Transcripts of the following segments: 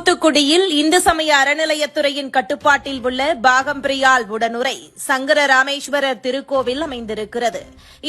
தூத்துக்குடியில் இந்து சமய அறநிலையத்துறையின் கட்டுப்பாட்டில் உள்ள பாகம்பிரியால் உடனுரை சங்கர ராமேஸ்வரர் திருக்கோவில் அமைந்திருக்கிறது.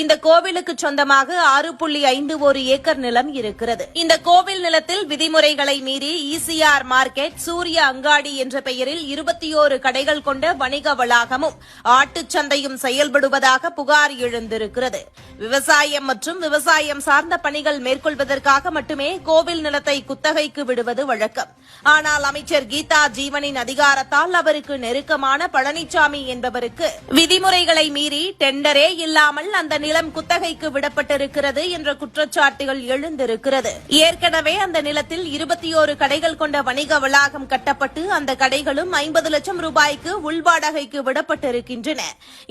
இந்த கோவிலுக்கு சொந்தமாக 6.51 ஏக்கர் நிலம் இருக்கிறது. இந்த கோவில் நிலத்தில் விதிமுறைகளை மீறி ECR மார்க்கெட், சூரிய அங்காடி என்ற பெயரில் 21 கடைகள் கொண்ட வணிக வளாகமும் ஆட்டுச்சந்தையும் செயல்படுவதாக புகார் எழுந்திருக்கிறது. விவசாயம் மற்றும் விவசாயம் சார்ந்த பணிகள் மேற்கொள்வதற்காக மட்டுமே கோவில் நிலத்தை குத்தகைக்கு விடுவது வழக்கம். ஆனால் அமைச்சர் கீதா ஜீவனின் அதிகாரத்தால் அவருக்கு நெருக்கமான பழனிசாமி என்பவருக்கு விதிமுறைகளை மீறி டெண்டரே இல்லாமல் அந்த நிலம் குத்தகைக்கு விடப்பட்டிருக்கிறது என்ற குற்றச்சாட்டுகள் எழுந்திருக்கிறது. ஏற்கனவே அந்த நிலத்தில் 21 கடைகள் கொண்ட வணிக வளாகம் கட்டப்பட்டு அந்த கடைகளும் 50 லட்சம் ரூபாய்க்கு உள்வாடகைக்கு விடப்பட்டிருக்கின்றன.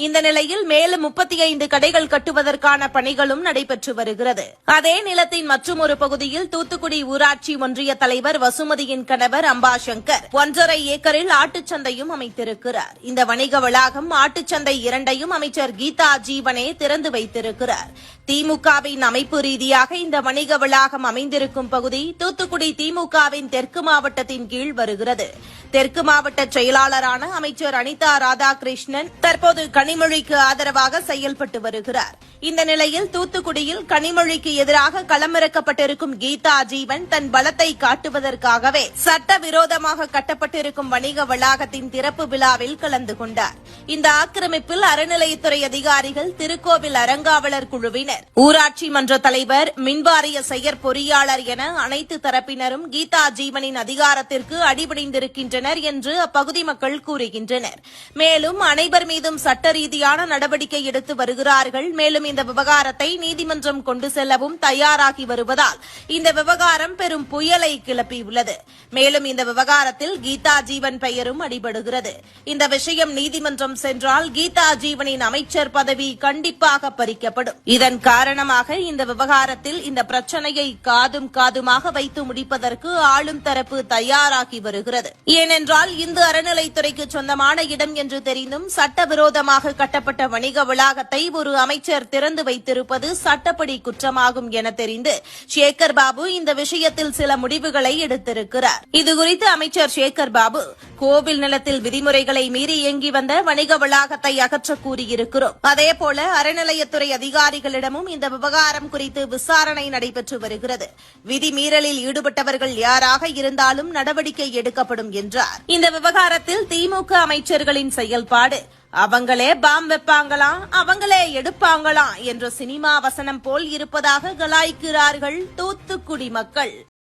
இந்த நிலையில் மேலும் 35 கடைகள் கட்டுவதற்கான பணிகளும் நடைபெற்று வருகிறது. அதே நிலத்தின் மற்றொரு பகுதியில் தூத்துக்குடி ஊராட்சி ஒன்றிய தலைவர் வசுமதியின் கணவர் அம்பாசங்கர் 1.5 ஏக்கரில் ஆட்டுச்சந்தையும் அமைத்திருக்கிறார். இந்த வணிக வளாகம், ஆட்டுச்சந்தை இரண்டையும் அமைச்சர் கீதா ஜீவனே திறந்து வைத்திருக்கிறார். திமுகவின் அமைப்பு ரீதியாக இந்த வணிக வளாகம் அமைந்திருக்கும் பகுதி தூத்துக்குடி திமுகவின் தெற்கு மாவட்டத்தின் கீழ் வருகிறது. தெற்கு மாவட்ட செயலாளரான அமைச்சர் அனிதா ராதாகிருஷ்ணன் தற்போது கனிமொழிக்கு ஆதரவாக செயல்பட்டு வருகிறார். இந்த நிலையில் தூத்துக்குடியில் கனிமொழிக்கு எதிராக களமிறக்கப்பட்டிருக்கும் கீதா ஜீவன் தன் பலத்தை காட்டுவதற்காகவே சட்டவிரோதமாக கட்டப்பட்டிருக்கும் வணிக வளாகத்தின் திறப்பு விழாவில் கலந்து கொண்டார். இந்த ஆக்கிரமிப்பில் அறநிலையத்துறை அதிகாரிகள், திருக்கோவில் அறங்காவலர் குழுவினர், ஊராட்சி மன்ற தலைவர், மின்வாரிய செயற்பொறியாளர் என அனைத்து தரப்பினரும் கீதா ஜீவனின் அதிகாரத்திற்கு அடிபணிந்திருக்கின்றனர் என்று அப்பகுதி மக்கள் கூறுகின்றனர். மேலும் அனைவர் மீதும் சட்ட ரீதியான நடவடிக்கை எடுத்து வருகிறார்கள். மேலும் இந்த விவகாரத்தை நீதிமன்றம் கொண்டு செல்லவும் தயாராகி வருவதால் இந்த விவகாரம் பெரும் புயலை கிளப்பியுள்ளது. மேலும் இந்த விவகாரத்தில் கீதா ஜீவன் பெயரும் அடிபடுகிறது. இந்த விஷயம் நீதிமன்றம் சென்றால் கீதா ஜீவனின் அமைச்சர் பதவி கண்டிப்பாக பறிக்கப்படும். இதன் காரணமாக இந்த விவகாரத்தில் இந்த பிரச்சனையை காதுமாக வைத்து முடிப்பதற்கு ஆளும் தரப்பு தயாராகி வருகிறது. ஏனென்றால் இந்து அறநிலைத்துறைக்கு சொந்தமான இடம் என்று தெரிந்தும் சட்டவிரோதமாக கட்டப்பட்ட வணிக வளாகத்தை ஒரு அமைச்சர் திறந்து வைத்திருப்பது சட்டப்படி குற்றமாகும் என தெரிந்து சேகர் பாபு இந்த விஷயத்தில் சில முடிவுகளை எடுத்திருக்கிறார். இதுகுறித்து அமைச்சர் சேகர் பாபு, கோவில் நிலத்தில் விதிமுறைகளை மீறி இயங்கி வந்த வணிக வளாகத்தை அகற்ற கூறியிருக்கிறோம். அதேபோல அறநிலையத்துறை அதிகாரிகளிடமும் இந்த விவகாரம் குறித்து விசாரணை நடைபெற்று வருகிறது. விதிமீறலில் ஈடுபட்டவர்கள் யாராக இருந்தாலும் நடவடிக்கை எடுக்கப்படும் என்றார். இந்த விவகாரத்தில் திமுக அமைச்சர்களின் செயல்பாடு அவங்களே பாம் வைப்பாங்களாம், அவங்களே எடுப்பாங்களாம் என்ற சினிமா வசனம் போல் இருப்பதாக கலாய்க்கிறார்கள் தூத்துக்குடி மக்கள்.